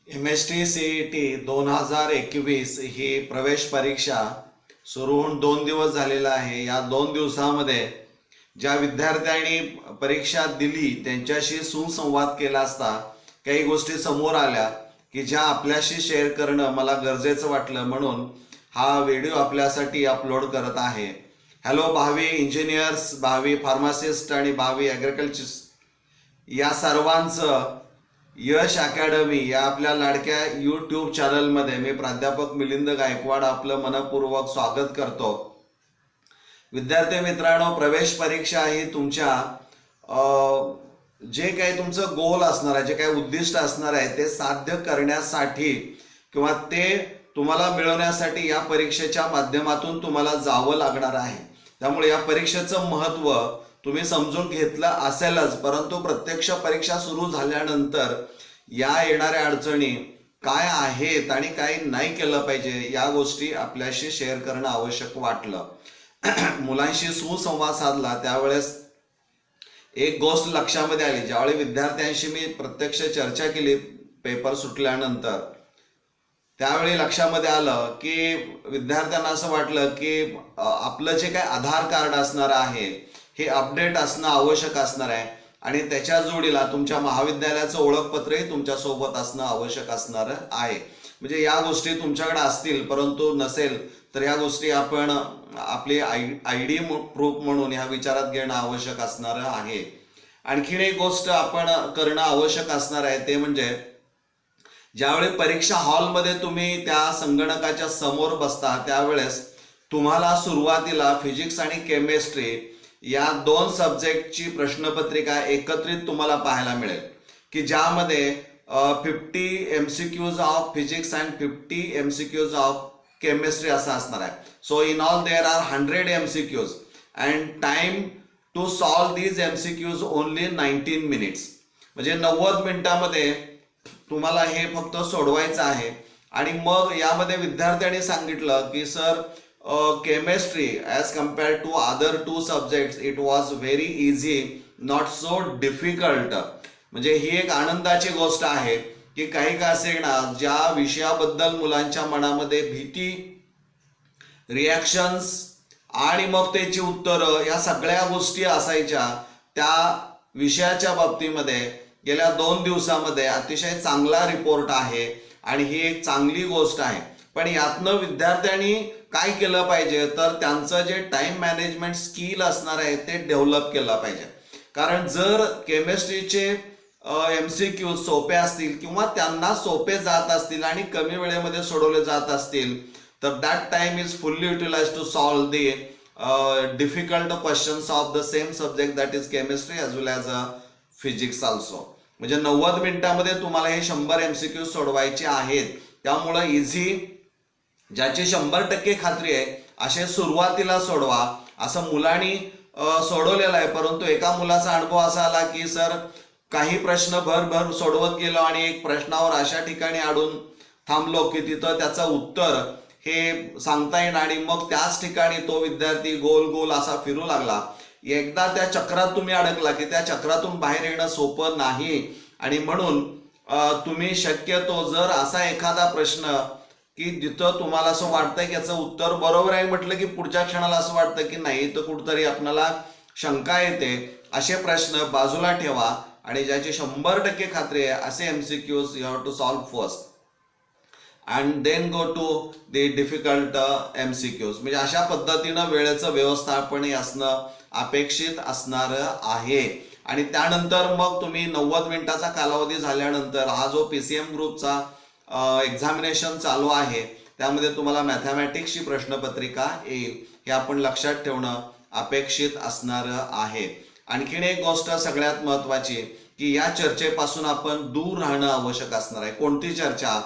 MST CET 2021 ही प्रवेश परीक्षा सुरू होऊन 2 दिवस झालेला आहे। या 2 दिवसामध्ये ज्या विद्यार्थ्यांनी परीक्षा दिली त्यांच्याशी सुसंवाद केला असता काही गोष्टी समोर आल्या की ज्या आपल्याशी शेअर करणं मला गरजेचं वाटलं, म्हणून हा व्हिडिओ आपल्यासाठी अपलोड करत आहे। हॅलो भावी इंजिनियर्स, भावी फार्मासिस्ट आणि भावी ॲग्रिकल्चरिस्ट या सर्वांचं यश अकॅडमी या आपल्या लाडक्या यूट्यूब चॅनलमध्ये मी प्राध्यापक मिलिंद गायकवाड आपलं मनपूर्वक स्वागत करतो। विद्यार्थी मित्रांनो, प्रवेश परीक्षा ही तुमच्या जे काही तुमचं गोल असणार आहे, जे काही उद्दिष्ट असणार आहे ते साध्य करण्यासाठी किंवा ते तुम्हाला मिळवण्यासाठी या परीक्षेच्या माध्यमातून तुम्हाला जावं लागणार आहे। त्यामुळे या परीक्षेचं महत्त्व तुम्ही समजून घेतलं असेलच, परंतु प्रत्यक्ष परीक्षा सुरू झाल्यानंतर या येणाऱ्या अडचणी काय आहेत आणि काय नाही केलं पाहिजे या गोष्टी आपल्याशी शेअर करणं आवश्यक वाटलं। मुलांशी सुसंवाद साधला त्यावेळेस एक गोष्ट लक्षामध्ये आली। ज्यावेळी विद्यार्थ्यांशी मी प्रत्यक्ष चर्चा केली पेपर सुटल्यानंतर, त्यावेळी लक्षामध्ये आलं की विद्यार्थ्यांना असं वाटलं की आपलं जे काही आधार कार्ड असणार आहे हे अपडेट असणं आवश्यक असणार आहे आणि त्याच्या जोडीला तुमच्या महाविद्यालयाचं ओळखपत्रही तुमच्या सोबत असणं आवश्यक असणार आहे। म्हणजे या गोष्टी तुमच्याकडे असतील परंतु नसेल तर या गोष्टी आपण आपली ID प्रूफ म्हणून ह्या विचारात घेणं आवश्यक असणार आहे। आणखीन एक गोष्ट आपण करणं आवश्यक असणार आहे ते म्हणजे ज्यावेळी परीक्षा हॉलमध्ये तुम्ही त्या संगणकाच्या समोर बसता त्यावेळेस तुम्हाला सुरुवातीला फिजिक्स आणि केमिस्ट्री या 2 सब्जेक्टची प्रश्नपत्रिका एकत्रित तुम्हाला पाहायला मिळेल की ज्यामध्ये 50 MCQs of physics and 50 MCQs of chemistry असं असणार आहे। So in all there are 100 MCQs and time to solve these MCQs only 19 minutes. म्हणजे 90 मिनिटामध्ये तुम्हाला हे फक्त सोडवायचं आहे। आणि मग यामध्ये विद्यार्थ्यांनी सांगितलं की sir chemistry as compared to other 2 subjects it was very easy, not so difficult। म्हणजे ही एक आनंदाची गोष्ट आहे की काही का असेना ज्या विषयाबद्दल मुलांच्या मनामध्ये भीती, रिॲक्शन्स आणि मग त्याची उत्तरं या सगळ्या गोष्टी असायच्या, त्या विषयाच्या बाबतीमध्ये गेल्या 2 दिवसामध्ये अतिशय चांगला रिपोर्ट आहे आणि ही एक चांगली गोष्ट आहे। पण यातनं विद्यार्थ्यांनी काय केलं पाहिजे तर त्यांचं जे टाइम मॅनेजमेंट स्किल असणार आहे ते डेव्हलप केलं पाहिजे। कारण जर केमिस्ट्रीचे MCQ सोपे असतील किंवा त्यांना सोपे जात असतील आणि कमी वेळेमध्ये सोडवले जात असतील तर that time is fully utilize to solve the difficult questions of the same subject that is chemistry as well as physics also. म्हणजे 90 मिनिटांमध्ये तुम्हाला हे 100 MCQ सोडवायचे आहेत। त्यामुळं इझी, ज्याची 100% खात्री आहे असे सुरुवातीला सोडवा। असं मुलांनी सोडवलेलं आहे, परंतु एका मुलाचा अनुभव असा आला की सर काही प्रश्न भर सोडवत गेलो आणि एक प्रश्नावर अशा ठिकाणी अडून थांबलो की तिथं त्याचं उत्तर हे सांगता येईल आणि मग त्याच ठिकाणी तो विद्यार्थी गोल गोल असा फिरू लागला। एकदा त्या चक्रात तुम्ही अडकला की त्या चक्रातून बाहेर येणं सोपं नाही। आणि म्हणून तुम्ही शक्यतो जर असा एखादा प्रश्न की जिथं तुम्हाला असं वाटतंय की याचं उत्तर बरोबर आहे म्हटलं की पुढच्या क्षणाला असं वाटतं की नाही तर कुठंतरी आपल्याला शंका येते, असे प्रश्न बाजूला ठेवा आणि ज्याची 100% खात्री आहे असे MCQs you have to solve first and then go to the difficult MCQs। म्हणजे अशा पद्धतीनं वेळेचं व्यवस्थापन असणं अपेक्षित असणार आहे। आणि त्यानंतर मग तुम्ही 90 मिनिटाचा कालावधी झाल्यानंतर हा जो PCM ग्रुपचा एक्झामिनेशन चालू आहे त्यामध्ये तुम्हाला मॅथमॅटिक्सची प्रश्नपत्रिका येईल, हे आपण लक्षात ठेवणं अपेक्षित असणार आहे। आणखीन एक गोष्ट सगळ्यात महत्त्वाची की या चर्चेपासून आपण दूर राहणं आवश्यक असणार आहे। कोणती चर्चा?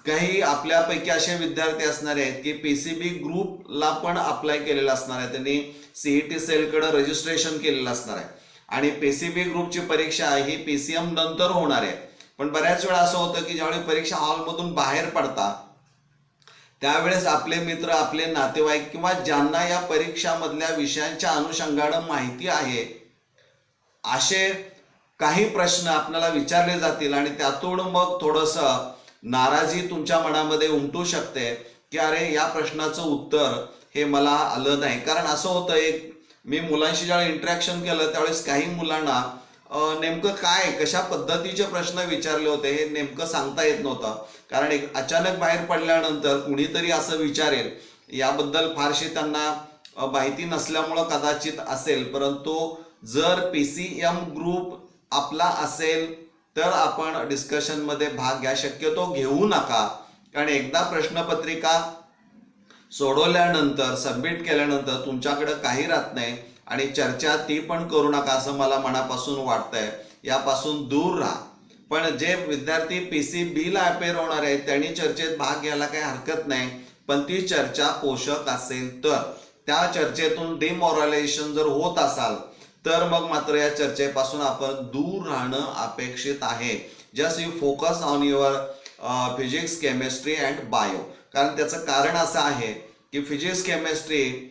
काही आपल्यापैकी असे विद्यार्थी असणार आहेत की PCB ग्रुपला पण अप्लाय केलेलं असणार आहे, त्यांनी CET सेलकडे रजिस्ट्रेशन केलेलं असणार आहे आणि PCB ग्रुपची परीक्षा ही PCM नंतर होणार आहे। पण बऱ्याच वेळा असं होतं की ज्यावेळी परीक्षा हॉलमधून बाहेर पडता त्यावेळेस आपले मित्र, आपले नातेवाईक किंवा ज्यांना या परीक्षामधल्या विषयांच्या अनुषंगानं माहिती आहे असे काही प्रश्न आपल्याला विचारले जातील आणि त्यातून मग थोडंसं नाराजी तुमच्या मनामध्ये उमटू शकते की अरे या प्रश्नाचं उत्तर हे मला आलं नाही. कारण असं होतं, एक मी मुलांशी ज्यावेळी इंटरॅक्शन केलं त्यावेळेस काही मुलांना नेमकं काय कशा पद्धतीचे प्रश्न विचारले होते हे नेमकं सांगता येत नव्हतं. कारण एक अचानक बाहेर पडल्यानंतर कुणीतरी असं विचारेल याबद्दल फारशी त्यांना माहिती नसल्यामुळं कदाचित असेल. परंतु जर PCM ग्रुप आपला असेल तर आपण डिस्कशनमध्ये भाग घ्या, शक्यतो घेऊ नका. कारण एकदा प्रश्नपत्रिका सोडवल्यानंतर सबमिट केल्यानंतर तुमच्याकडे काही राहत नाही आणि चर्चा ती पण करू नका असं मला मनापासून वाटतंय. यापासून दूर राहा. पण जे विद्यार्थी PCB ला अपेअर होणार आहेत त्यांनी चर्चेत भाग घ्यायला काही हरकत नाही. पण ती चर्चा पोषक असेल तर, त्या चर्चेतून डिमॉरलायझेशन जर होत असाल तर मग मात्र या चर्चेपासून आपण दूर राहणं अपेक्षित आहे. Just you focus on your physics, chemistry and bio. कारण त्याचं कारण असं आहे की फिजिक्स, केमिस्ट्री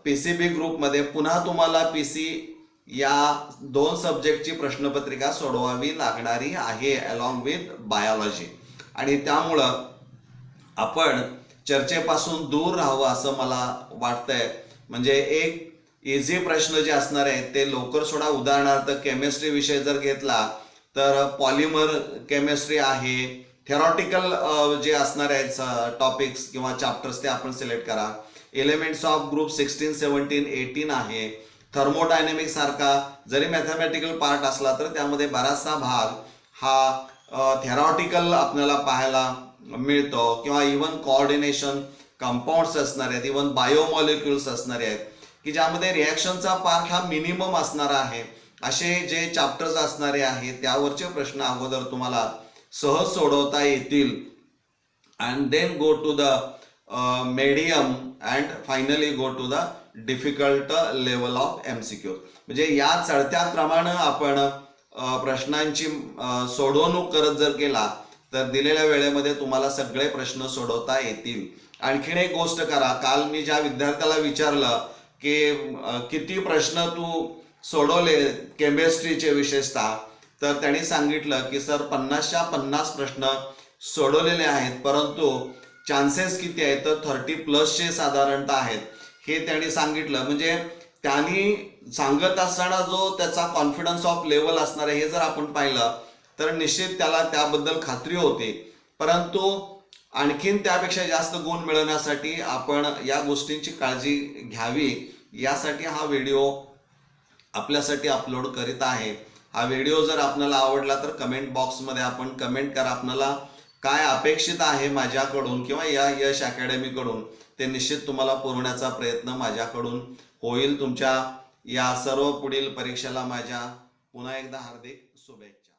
PCB ग्रुपमध्ये पुन्हा तुम्हाला PC या 2 सब्जेक्टची प्रश्नपत्रिका सोडवावी लागणारी आहे अलॉंग विथ बायोलॉजी. आणि त्यामुळं आपण चर्चेपासून दूर राहावं असं मला वाटतंय. म्हणजे एक इझी प्रश्न जे असणार आहेत ते लवकर सोडा. उदाहरणार्थ केमिस्ट्री विषय जर घेतला तर पॉलिमर केमिस्ट्री आहे. थेरॉटिकल जे असणार आहेत टॉपिक्स किंवा चॅप्टर्स ते आपण सिलेक्ट करा. एलिमेंट्स ऑफ ग्रुप 16, 17, 18 आहे. थर्मोडायनेमिक्स सारखा जरी मॅथमॅटिकल पार्ट असला तर त्यामध्ये बराचसा भाग हा थेरॉटिकल आपल्याला पाहायला मिळतो. किंवा इवन कोऑर्डिनेशन, कंपाऊंड्स असणार आहेत, इवन बायोमॉलिक्युल्स असणारे आहेत की ज्यामध्ये रिॲक्शनचा पार्ट हा मिनिमम असणार आहे. असे जे चॅप्टर्स असणारे आहेत त्यावरचे प्रश्न अगोदर तुम्हाला सहज सोडवता येतील. And then go to the medium and finally go to the difficult level of MCQ. म्हणजे या चढत्या क्रमानं आपण प्रश्नांची सोडवणूक करत जर केला तर दिलेल्या वेळेमध्ये तुम्हाला सगळे प्रश्न सोडवता येतील. आणखीन एक गोष्ट करा, काल मी ज्या विद्यार्थ्याला विचारलं की किती प्रश्न तू सोडवले केमिस्ट्रीचे विशेषतः, तर त्यांनी सांगितलं की सर 50च्या 50 प्रश्न सोडवलेले आहेत, परंतु चान्सेस किती आहेत तर 30+ साधारणतः आहेत हे त्यांनी सांगितलं. म्हणजे त्यांनी सांगत असताना जो त्याचा कॉन्फिडन्स ऑफ लेवल असणार आहे हे जर आपण पाहिलं तर निश्चित त्याला त्याबद्दल खात्री होते. परंतु आणखीन त्यापेक्षा जास्त गुण मिळवण्यासाठी आपण या गोष्टींची काळजी घ्यावी यासाठी हा व्हिडिओ आपल्यासाठी अपलोड करीत आहे. हा व्हिडिओ जर आपल्याला आवडला तर कमेंट बॉक्समध्ये आपण कमेंट करा आपल्याला काय अपेक्षित आहे माझ्याकडून किंवा या यश अकॅडमीकडून. ते निश्चित तुम्हाला पुरवण्याचा प्रयत्न माझ्याकडून होईल. तुमच्या या सर्व पुढील परीक्षेला माझ्या पुन्हा एकदा हार्दिक शुभेच्छा.